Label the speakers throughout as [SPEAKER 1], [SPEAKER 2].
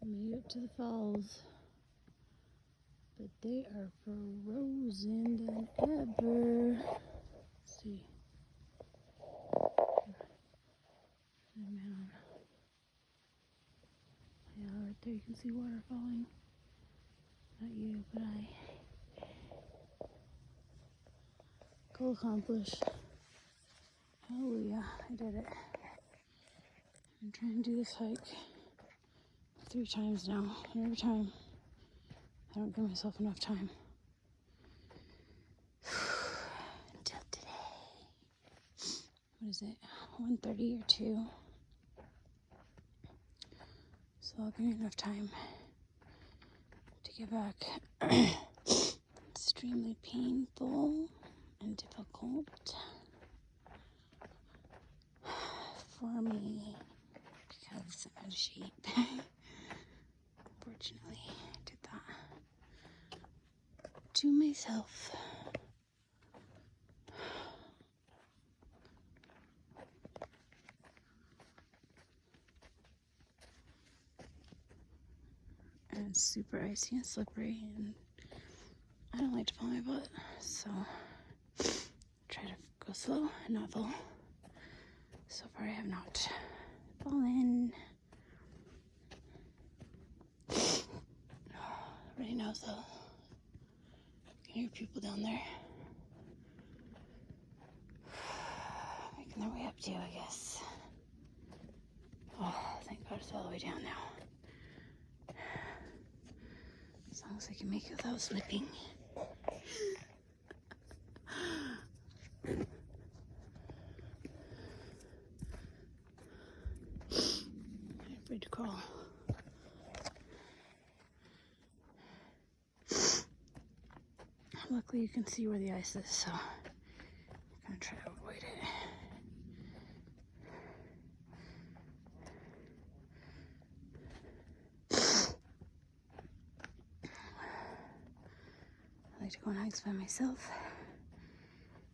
[SPEAKER 1] Made it to the falls, but they are frozen than ever. Let's see. Yeah, right there you can see water falling. Not you, but I. Goal accomplished. Hallelujah, I did it. I'm trying to do this hike 3 times now, and every time I don't give myself enough time. Until today. What is it? 1:30 or 2. So I'll give me enough time to get back. Extremely painful and difficult for me because I'm out of shape. Unfortunately, I did that to myself. And it's super icy and slippery, and I don't like to fall my butt, so try to go slow and not fall. So far I have not fallen. Everybody knows though. You can hear people down there making their way up to you, I guess. Oh, thank God it's all the way down now. As long as I can make it without slipping. I'm afraid to crawl. Luckily you can see where the ice is, so I'm gonna try to avoid it. I like to go on hikes by myself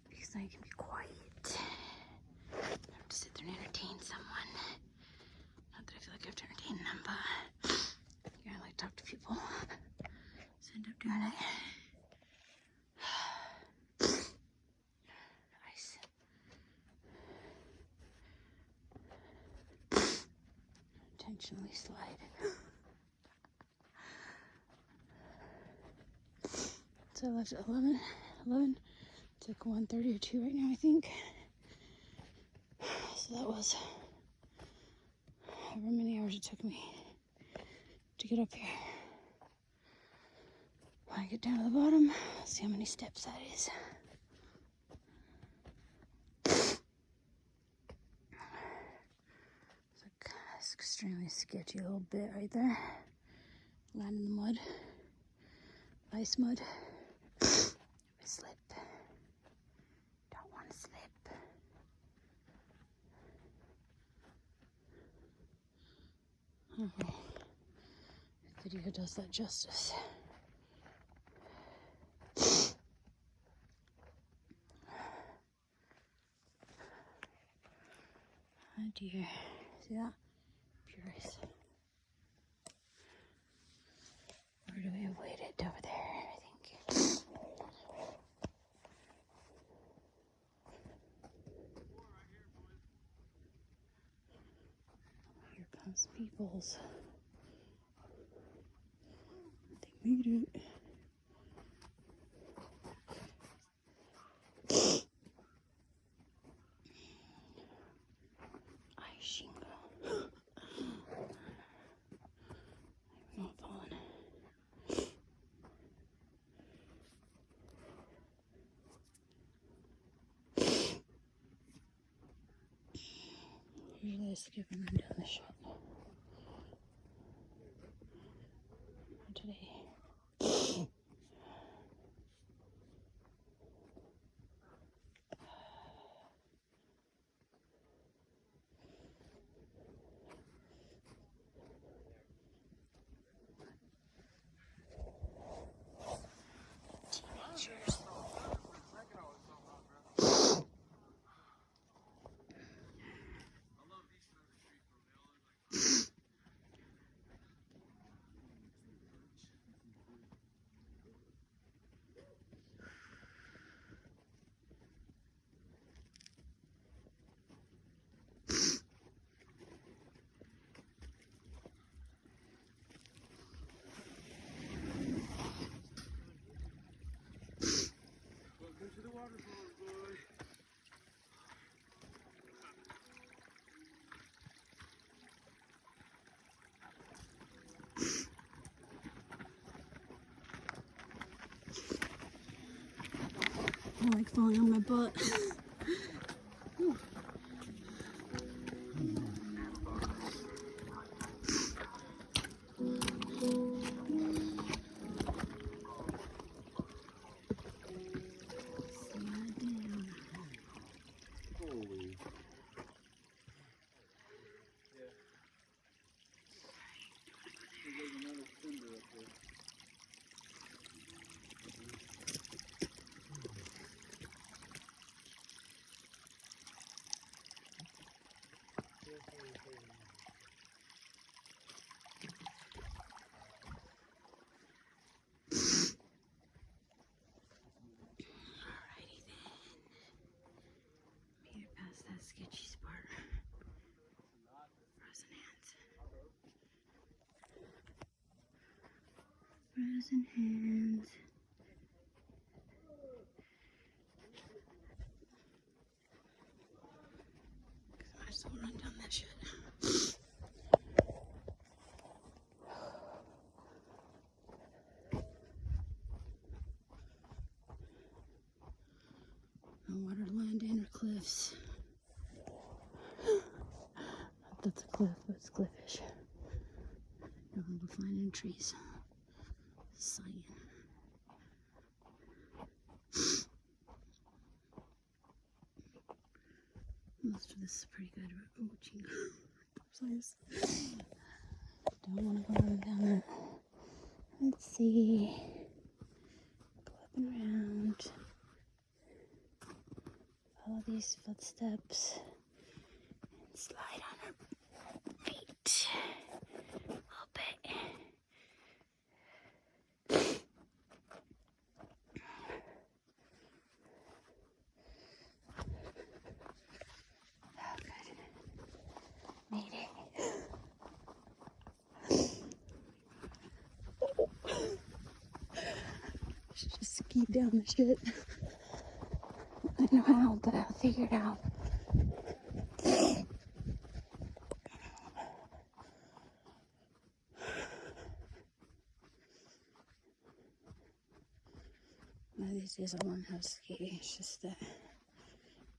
[SPEAKER 1] because I can be quiet. I don't have to sit there and entertain someone. Not that I feel like I have to entertain them, but yeah, I like to talk to people. So I end up doing it. Ice. Intentionally slide. So I left at 11. It's like 1:30 or 2 right now, I think. So that was however many hours it took me to get up here. When I get down to the bottom, I'll see how many steps that is. It's like this extremely sketchy little bit right there. Land in the mud. Ice mud. If I slip. Don't want to slip. Oh, the video does that justice. Oh dear. See that? Pure ice. Where do we avoid it? Over there, I think. Here comes Peoples. They made it. Ice shingle. I'm not falling. Usually I skip and run down the shot. Not today. Teenagers. I like falling on my butt. Made it past that sketchy spot. Frozen hands. Frozen hands. I just want to run down that shit. No water, land, and or cliffs. That's a cliff, but it's cliffish. No one will find in trees. Cyan. Most of this is pretty good, but oh, jingle. Don't want to go down that. Let's see. Go up and around. Follow these footsteps. And slide on her feet. A little bit. Oh, good. Made it. Should just ski down the shit. I don't know how, but I'll figure it out. One of these days I'll learn how to ski. It's just that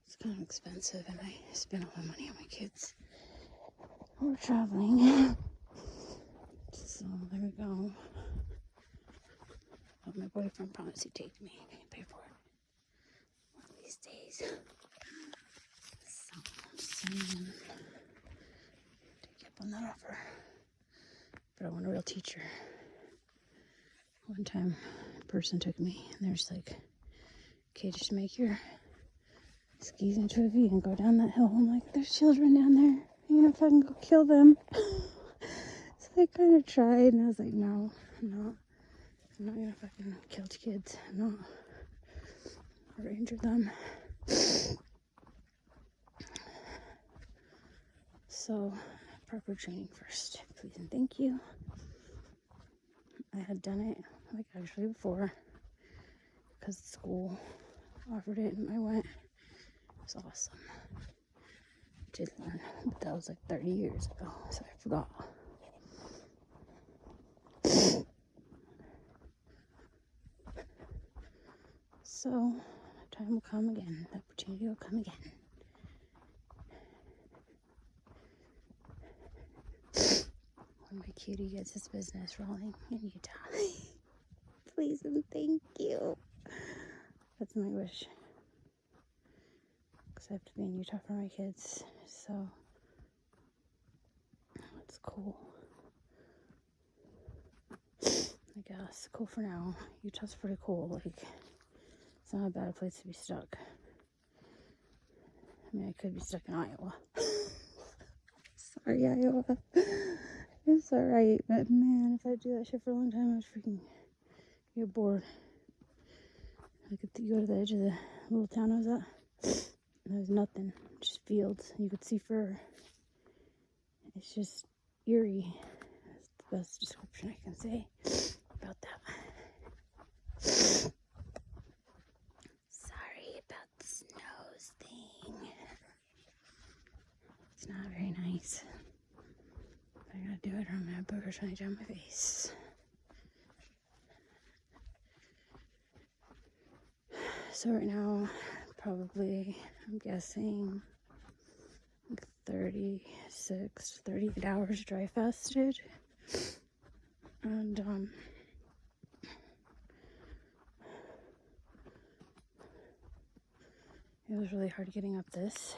[SPEAKER 1] it's kind of expensive and I spend all my money on my kids. We're traveling. So there we go. But my boyfriend promised he'd take me and pay for it one of these days. So I'm saying take up on that offer. But I want a real teacher. One time a person took me and they're just like, okay, just make your skis into a V and go down that hill. I'm like, there's children down there. I'm gonna fucking go kill them. So I kind of tried and I was like, no, I'm not gonna fucking kill kids. I'm not. Or injure them. So, proper training first, please and thank you. I had done it, like, actually before, because the school offered it and I went. It was awesome. Did learn, but that was like 30 years ago, so I forgot. So, time will come again. The opportunity will come again. When my cutie gets his business rolling in Utah. Please and thank you. That's my wish. Because I have to be in Utah for my kids. So, it's cool. I guess. Cool for now. Utah's pretty cool. Like, it's not a bad place to be stuck. I mean, I could be stuck in Iowa. Sorry, Iowa. It's alright, but man, if I do that shit for a long time, I would freaking get bored. Like, if you go to the edge of the little town I was at, there's nothing, just fields. You could see fur. It's just eerie. That's the best description I can say about that. Sorry about this nose thing. It's not very nice. I gotta do it or I'm gonna have boogers running down my face. So right now, probably, I'm guessing, like 38 hours dry fasted. And, it was really hard getting up this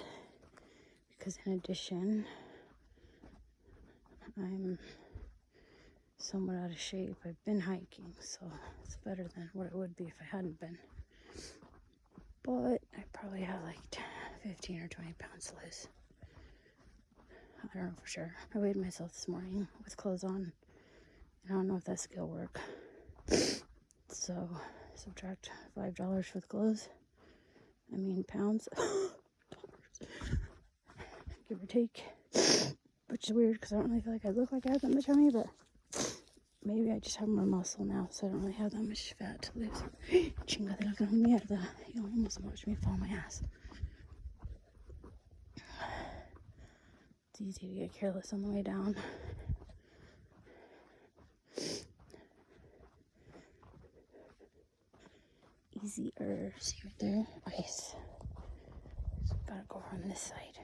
[SPEAKER 1] because in addition, I'm somewhat out of shape. I've been hiking, so it's better than what it would be if I hadn't been. But I probably have like 15 or 20 pounds to lose. I don't know for sure. I weighed myself this morning with clothes on. And I don't know if that scale work. So subtract $5 for the clothes. I mean pounds. Give or take. Which is weird because I don't really feel like I look like I have that much on me, but maybe I just have more muscle now, so I don't really have that much fat to lose. Chingada la gran mierda. You almost watched me fall my ass. It's easy to get careless on the way down. Easier. See right there? Ice. So gotta go on this side.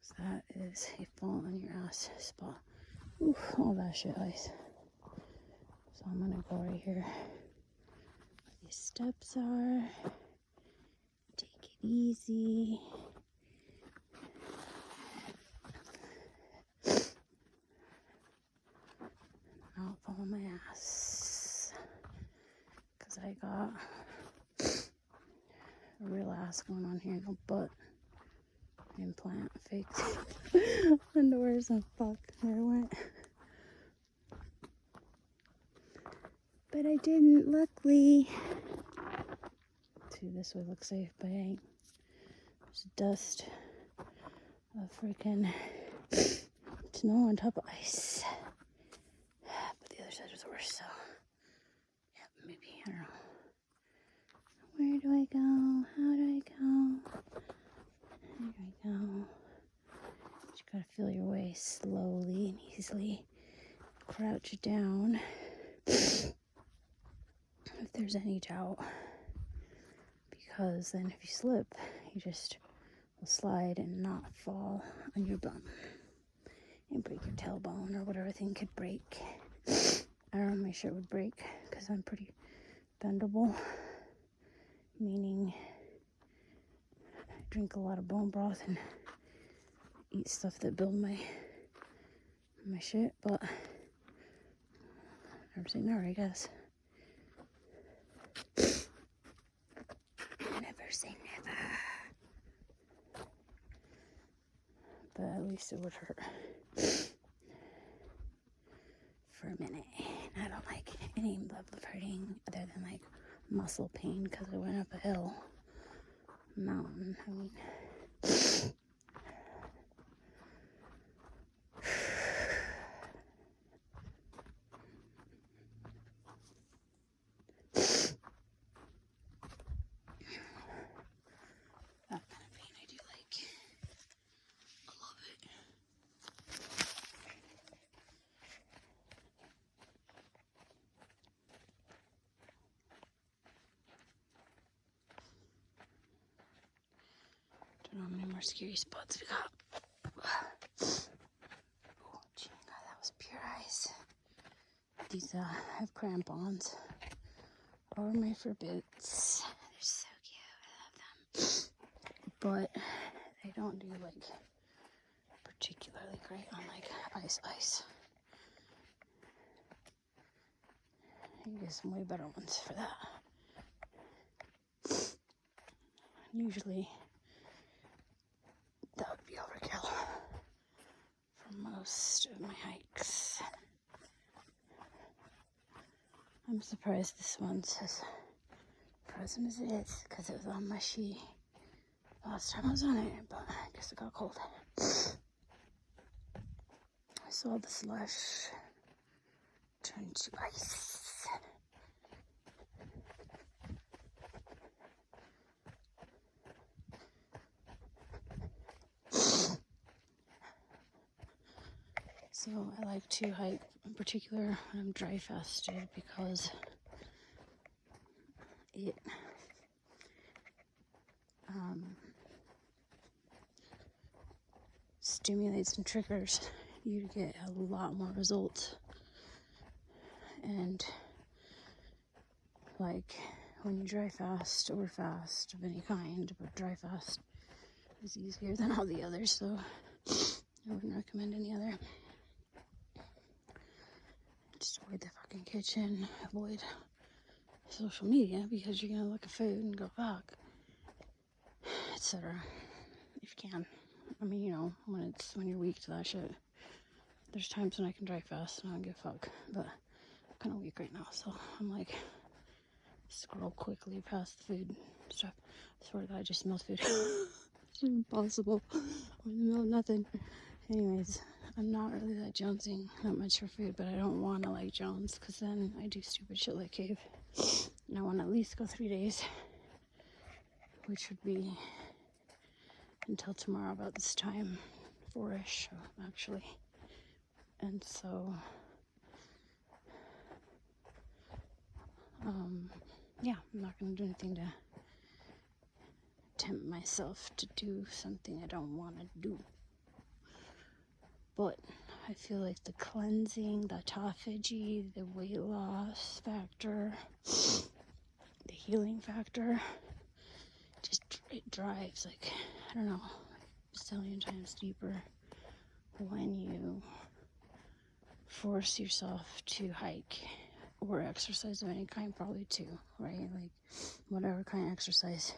[SPEAKER 1] So that is a fall on your ass spot. Oof, all that shit ice. So I'm gonna go right here where these steps are. Take it easy. Not fall on my ass. Because I got a real ass going on here. No butt. Implant. Fake. Underwears and fuck. Where I went. But I didn't, luckily. See, this would look safe, but I ain't. There's dust of freaking snow on top of ice. But the other side was worse, so yeah, maybe, I don't know. Where do I go? How do I go? There I go. You gotta feel your way slowly and easily. Crouch down. If there's any doubt. Because then if you slip, you just will slide and not fall on your bum. And break your tailbone or whatever thing could break. I don't know, my shirt would break because I'm pretty bendable. Meaning I drink a lot of bone broth and eat stuff that build my shit, but never say never, I guess. Never say never. But at least it would hurt for a minute. And I don't like any level of hurting other than like muscle pain because I went up a hill, mountain. I mean, that kind of pain I do like. I love it. Don't know how many more scary spots we got. Oh, gee, God, that was pure ice. These have crampons over my forbits. They're so cute. I love them. But they don't do like particularly great on like ice. You get some way better ones for that. Usually that would be overkill for most of my hikes. I'm surprised this one's as frozen as it is because it was all mushy last time I was on it, but I guess it got cold. I saw the slush turn to ice. So I like to hike in particular when I'm dry fasted because it stimulates and triggers you to get a lot more results. And like when you dry fast or fast of any kind, but dry fast is easier than all the others, so I wouldn't recommend any other. Just avoid the fucking kitchen, avoid social media, because you're gonna look at food and go fuck, etc. If you can. I mean, you know, when you're weak to that shit. There's times when I can dry fast and I don't give a fuck, but I'm kind of weak right now, so I'm like, scroll quickly past the food stuff. I swear to God, I just smell food. It's impossible. I'm in the middle of nothing. Anyways, I'm not really that jonesing that much for food, but I don't want to like Jones, because then I do stupid shit like cave. And I want to at least go 3 days, which would be until tomorrow about this time, 4-ish actually. And so, yeah, I'm not going to do anything to tempt myself to do something I don't want to do. But I feel like the cleansing, the autophagy, the weight loss factor, the healing factor, just it drives, like, I don't know, a zillion times deeper when you force yourself to hike or exercise of any kind, probably too, right? Like, whatever kind of exercise.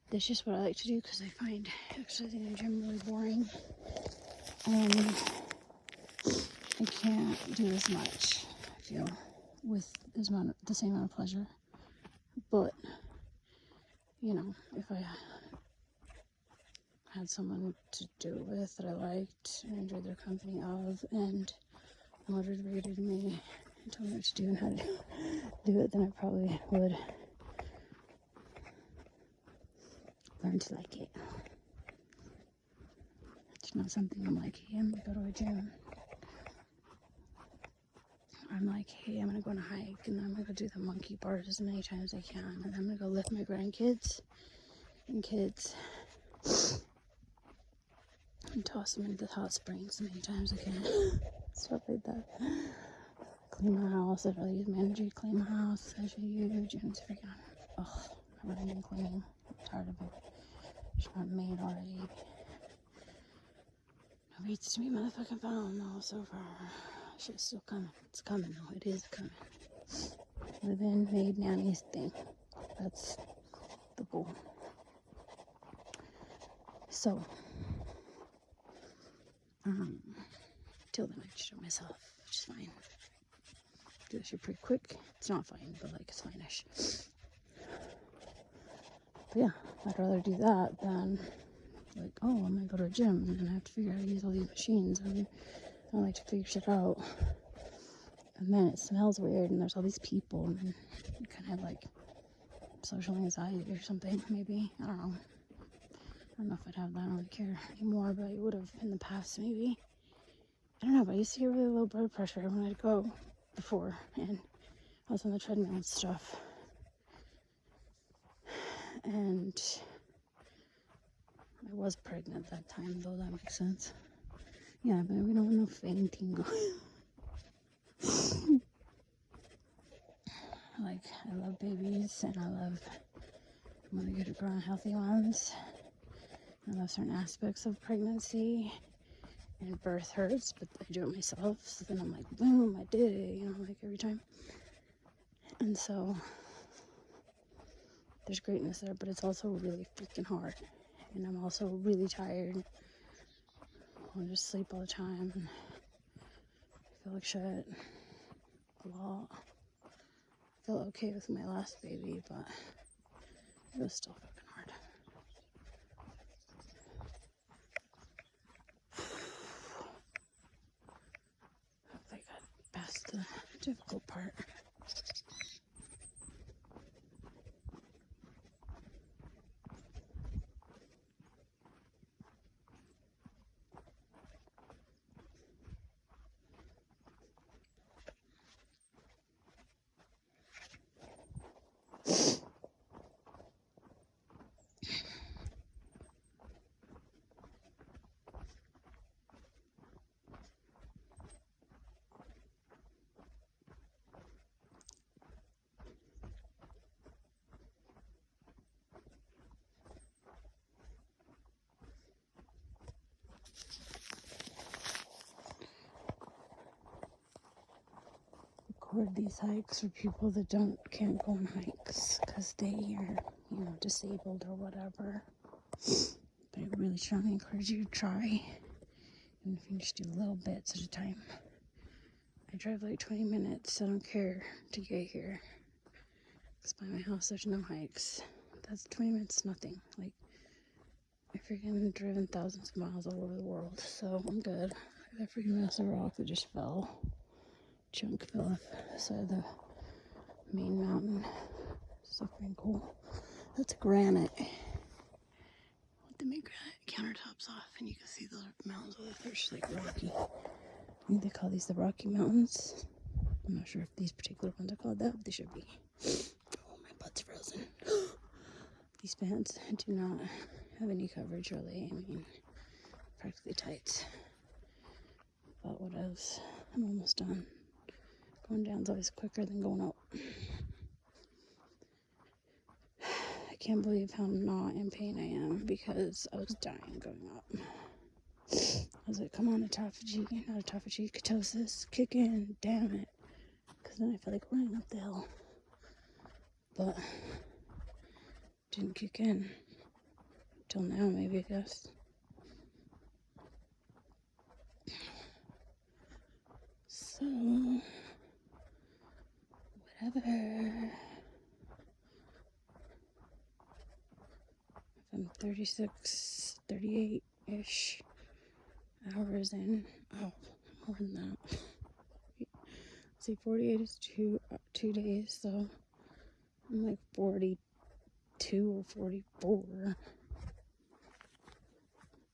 [SPEAKER 1] That's just what I like to do, because I find exercising in the gym really boring. I can't do as much, I feel, with the same amount of pleasure. But, you know, if I had someone to do it with that I liked and enjoyed their company of, and motivated me and told me what to do and how to do it, then I probably would learn to like it. It's not something I'm like, hey, I'm gonna go to a gym. I'm like, hey, I'm gonna go on a hike, and then I'm gonna go do the monkey bars as many times as I can, and I'm gonna go lift my grandkids and kids and toss them into the hot springs as many times as I can. Stuff like that. Clean my house. I'd rather use my energy to clean my house. I should use gyms freaking. Ugh, I've already been cleaning. I'm tired of it. It's not made already. No beats to me, motherfucking phone though, so far. Shit's still coming. It's coming though. It is coming. Live-in, made, nannies thing. That's the goal. So, till then I just show myself, which is fine. Do this shit pretty quick. It's not fine, but like it's fine-ish. But yeah, I'd rather do that than like, oh, I'm gonna go to a gym and then I have to figure out how to use all these machines. I mean, I like to figure shit out. And then it smells weird and there's all these people and then you kind of have like social anxiety or something, maybe. I don't know. I don't know if I'd have that. I don't really care anymore, but I would have in the past, maybe. I don't know, but I used to get really low blood pressure when I'd go before, and I was on the treadmill and stuff. And I was pregnant at that time, though, that makes sense. Yeah, but we don't want no fainting going. Like, I love babies, and I'm really good at growing healthy ones. I love certain aspects of pregnancy, and birth hurts, but I do it myself, so then I'm like, boom, I did it, you know, like every time. And so, there's greatness there, but it's also really freaking hard. And I'm also really tired. I just sleep all the time, and I feel like shit a lot. I felt okay with my last baby, but it was still fucking hard. I think I passed the difficult part. record these hikes for people that can't go on hikes because they are, disabled or whatever. But I really strongly encourage you to try, even if you just do little bits at a time. I drive like 20 minutes, I don't care, to get here. Because by my house there's no hikes. That's 20 minutes, nothing. Like, I've freaking driven thousands of miles all over the world, so I'm good. That freaking massive rock that just fell. Chunk fell off the side of the main mountain. So freaking cool. That's granite. Let them make granite countertops off, and you can see the mountains over there. They're just like rocky. I think they call these the Rocky Mountains. I'm not sure if these particular ones are called that, but they should be. Oh, my butt's frozen. These pants do not have any coverage, really. I mean, practically tight. But what else? I'm almost done. Going down's always quicker than going up. I can't believe how not in pain I am because I was dying going up. I was like, come on, autophagy, not autophagy, ketosis, kick in, damn it. Because then I felt like running up the hill. But didn't kick in. Till now, maybe, I guess. So, whatever. If I'm 36, 38-ish hours in, oh, more than that. See, 48 is two days, so I'm like 42 or 44.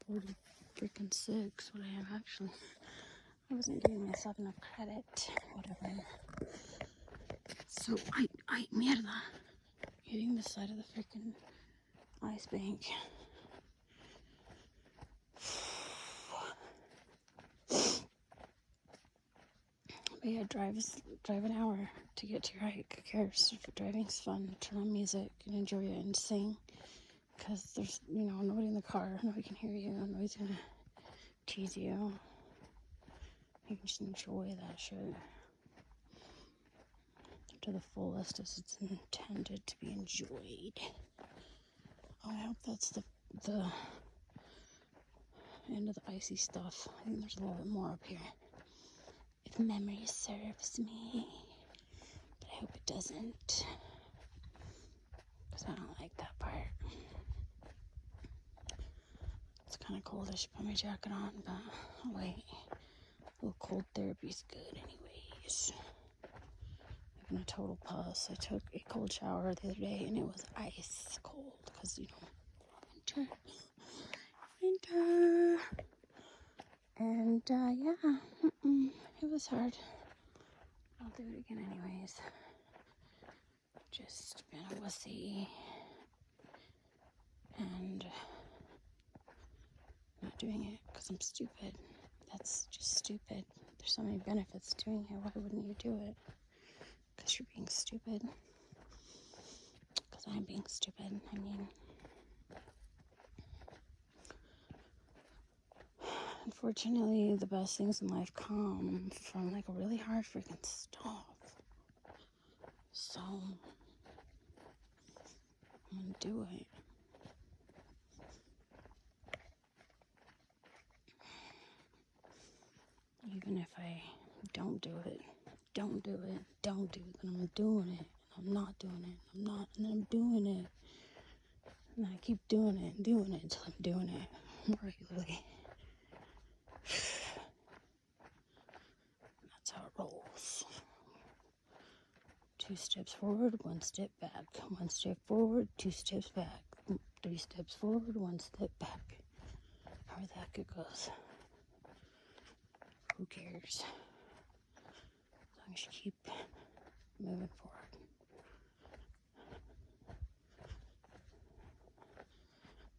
[SPEAKER 1] 40 freaking 6, what I am actually. I wasn't giving myself enough credit, whatever. So, I mierda. Hitting the side of the freaking ice bank. But yeah, drive an hour to get to your hike. Who cares? If driving's fun, turn on music and enjoy it and sing. Because there's, nobody in the car. Nobody can hear you. Nobody's gonna tease you. You can just enjoy that shit to the fullest as it's intended to be enjoyed. Oh, I hope that's the end of the icy stuff. I think there's a little bit more up here. If memory serves me. But I hope it doesn't. Because I don't like that part. It's kind of cold. I should put my jacket on, but I'll wait. A little cold therapy's good anyways. I'm in a total puss. I took a cold shower the other day and it was ice cold. Because, winter. And, yeah. It was hard. I'll do it again anyways. Just been a wussy. And not doing it because I'm stupid. That's just stupid. There's so many benefits to doing it. Why wouldn't you do it? Because you're being stupid. Because I'm being stupid. I mean, unfortunately, the best things in life come from like really hard freaking stuff. So, I'm gonna do it. Even if I don't do it, then I'm doing it. I'm not doing it. I'm not, and then I'm doing it. And I keep doing it until I'm doing it more regularly. That's how it rolls. 2 steps forward, 1 step back. 1 step forward, 2 steps back. 3 steps forward, 1 step back. However the heck it goes. Who cares? As long as you keep moving forward.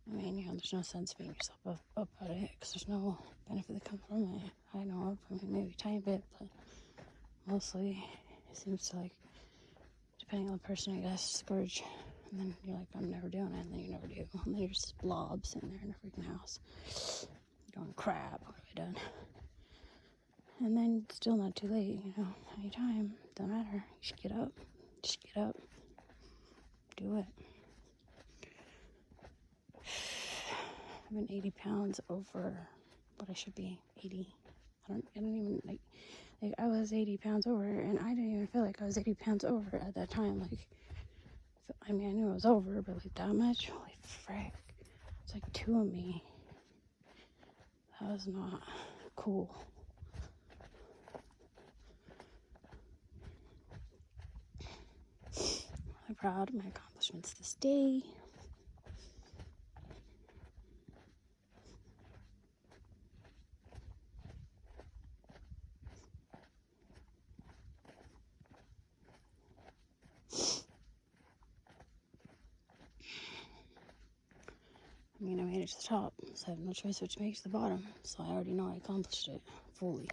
[SPEAKER 1] I mean, there's no sense beating yourself up about it because there's no benefit that comes from it. I know of, maybe a tiny bit, but mostly it seems to, like, depending on the person, I guess, discourage. And then you're like, I'm never doing it, and then you never do. And then you're just blobs in there in a freaking house. Going, crap, what have I done? And then it's still not too late, you know, anytime, don't matter. You should get up, just get up, do it. I've been 80 pounds over what I should be, 80. I don't even, like I was 80 pounds over, and I didn't even feel like I was 80 pounds over at that time. Like, I mean, I knew it was over, but like that much? Holy frick. It's like 2 of me. That was not cool. I'm proud of my accomplishments this day. I mean, I made it to the top, so I have no choice but to make it to the bottom. So I already know I accomplished it fully.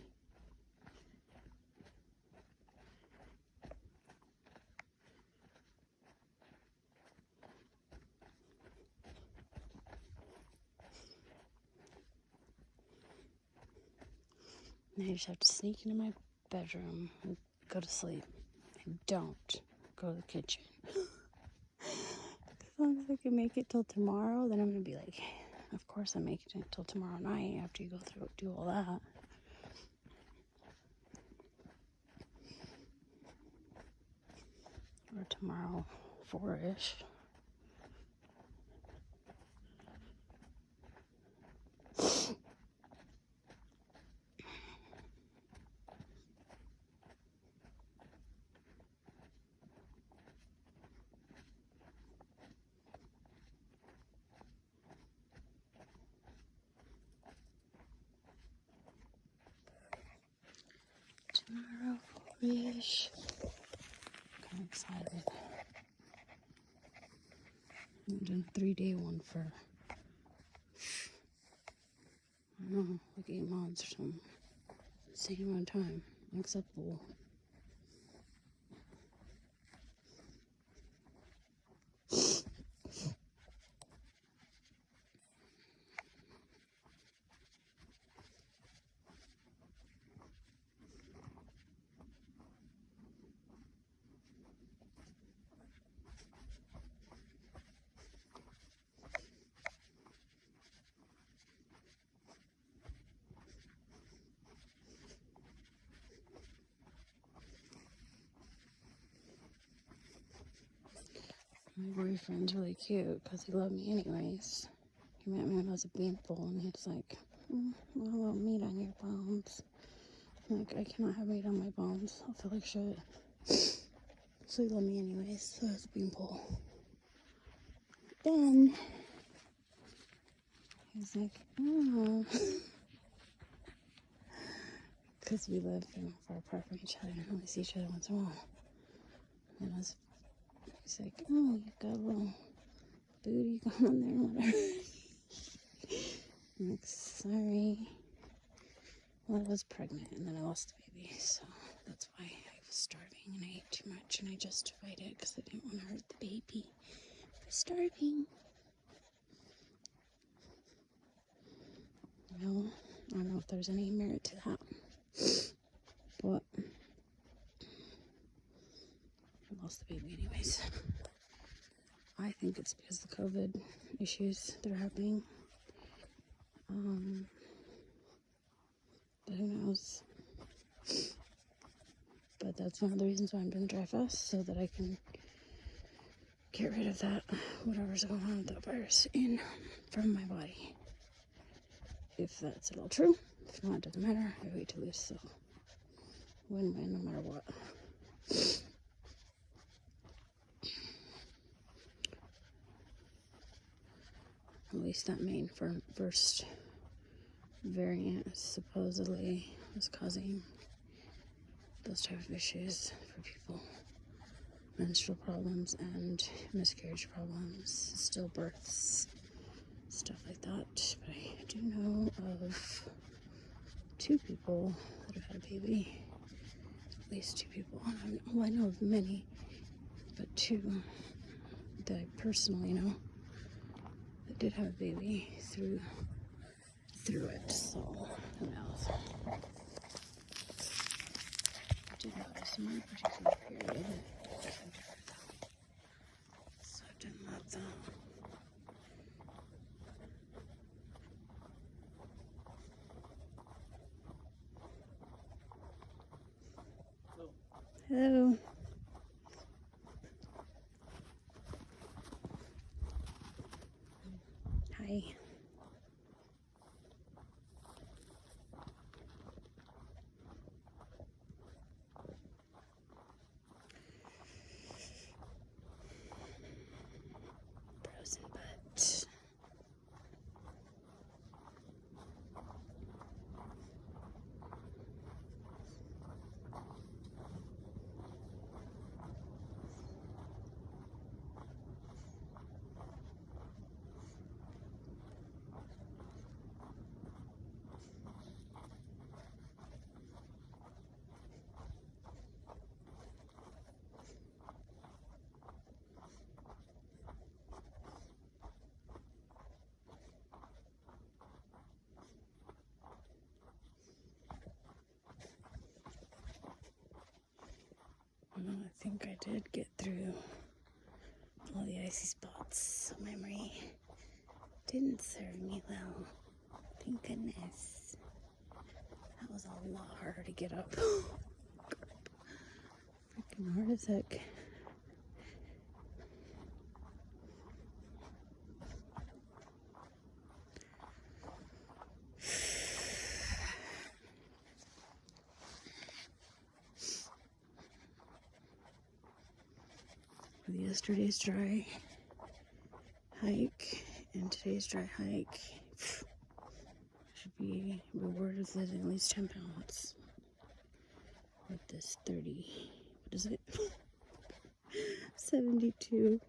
[SPEAKER 1] And I just have to sneak into my bedroom and go to sleep. And don't go to the kitchen. As long as I can make it till tomorrow, then I'm going to be like, of course I'm making it till tomorrow night after you go through, do all that. Or tomorrow, 4-ish. Tomorrow, 4-ish. I'm excited. I'm doing a 3-day one for, I don't know, like 8 months or something. Same amount of time. Unacceptable. My boyfriend's really cute because he loved me anyways. He met me when I was a beanpole, and he was like, I want meat on your bones. I'm like, I cannot have meat on my bones. I'll feel like shit. So he loved me anyways, so I was a beanpole. Then he was like, oh. Because we live far apart from each other and only see each other once in a while. And he's like, oh, you've got a little booty going on there, whatever. I'm like, sorry. Well, I was pregnant and then I lost the baby, so that's why I was starving and I ate too much, and I justified it because I didn't want to hurt the baby by starving. Well, I don't know if there's any merit to that, but I lost the baby anyways. I think it's because of the COVID issues that are happening. But who knows? But that's one of the reasons why I'm doing dry fast, so that I can get rid of that, whatever's going on with that virus, from my body. If that's at all true. If not, it doesn't matter. I wait to lose, so win-win no matter what. At least that main first variant supposedly was causing those type of issues for people. Menstrual problems and miscarriage problems, stillbirths, stuff like that. But I do know of 2 people that have had a baby. At least 2 people. I know of many, but 2 that I personally know that did have a baby through it. So who knows? my particular period. So I've done that though. Hello. Hi. Frozen butt. Well, I think I did get through all the icy spots. So memory didn't serve me well. Thank goodness. That was a lot harder to get up. Freaking hard as heck. With yesterday's dry hike and today's dry hike, should be rewarded with losing at least 10 pounds with this 30, what is it? 72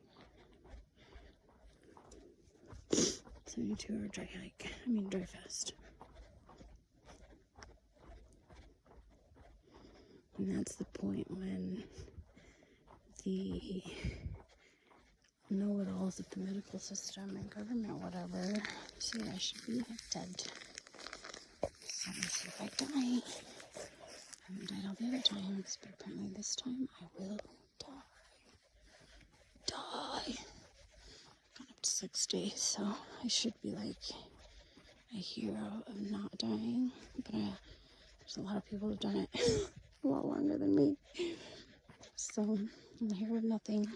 [SPEAKER 1] hour dry hike. I mean dry fast. And that's the point when the know-it-alls of the medical system and government, whatever, say I should be dead. So let's see if I die. I haven't died all the other times, but apparently this time I will die. Gone up to 6 days, so I should be like a hero of not dying. But there's a lot of people who've done it a lot longer than me. So I'm the hero of nothing.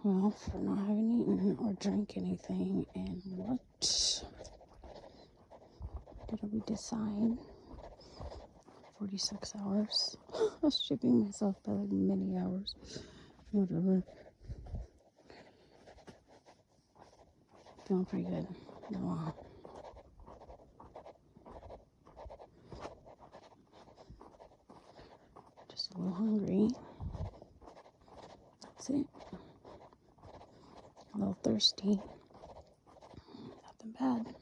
[SPEAKER 1] Well, for not having eaten or drank anything in what did we decide? 46 hours. I was shipping myself by like many hours. Whatever. Feeling pretty good. Wow. Just a little hungry. That's it. A little thirsty. Nothing bad.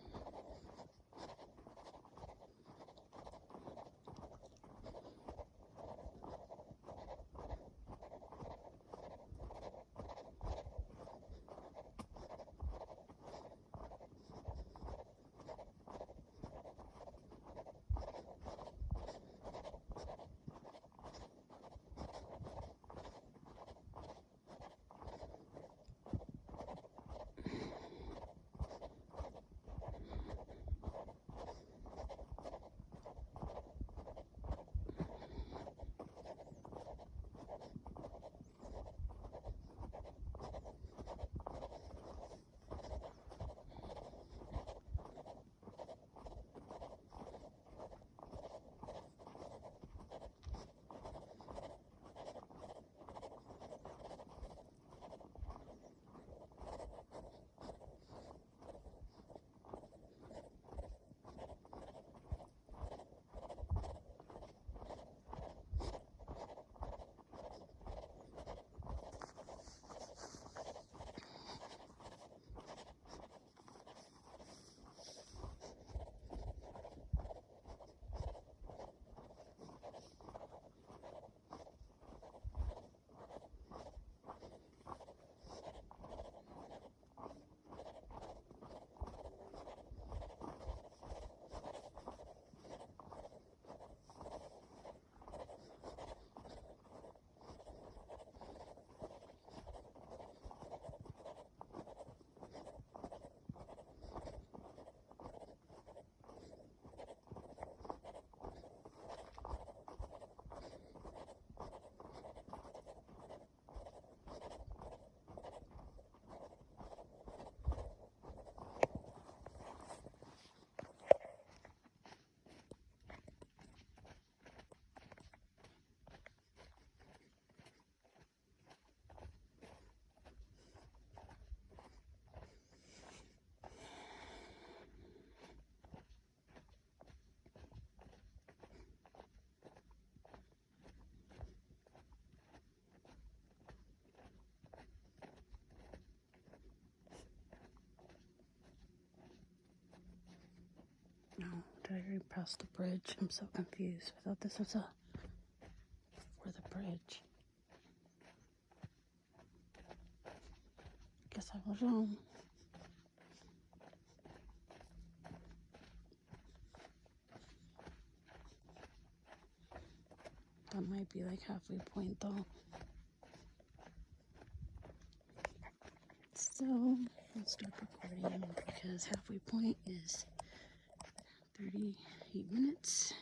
[SPEAKER 1] I already passed the bridge? I'm so confused. I thought this was for the bridge. Guess I was wrong. That might be like halfway point though. So I'll stop recording because halfway point is 38 minutes,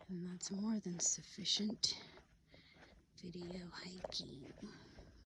[SPEAKER 1] and that's more than sufficient video hiking.